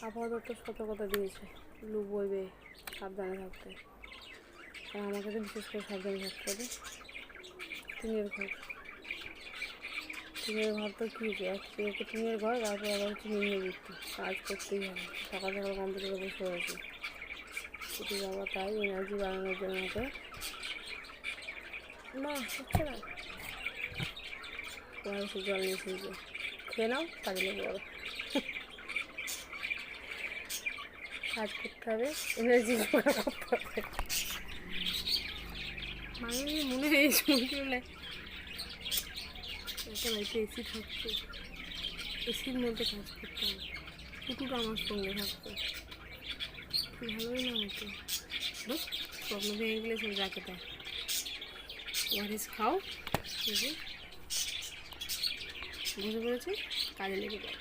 আপাতত সতর্কতা দিয়েছে, লু বইবে, সাবধানে থাকতে। আর আমাকে তো বিশেষ করে সাবধানে থাকতে হবে। টিনের ঘর তো কী হয়েছে, একটু টিনের ঘর, তারপর আবার হচ্ছে নিম্নবৃত্তি, কাজ করতেই হবে। সকাল সকাল কম্পিউটারে বসে আছে, ছুটি বাবা, তাই এনার্জি বাড়ানোর জন্য আমাকে না হচ্ছে না। ওয়াইসে জল মিশিয়ে খেয়ে নাও, কাজে লেগে যাবে। কাজ করতে হবে, এনার্জি করতে হবে। মানে মনে হয় এই সময়গুলো একটা বাড়িতে এসি থাকতো, এসির মধ্যে কাজ করতাম, কুকুরটা আমার সঙ্গে থাকতো, ভালোই না হতো। বাস স্বপ্ন ভেঙে গেলে সব যাকে তাই ওয়ারিস খাও, বুঝে পড়েছে, কাজে লেগে যাও।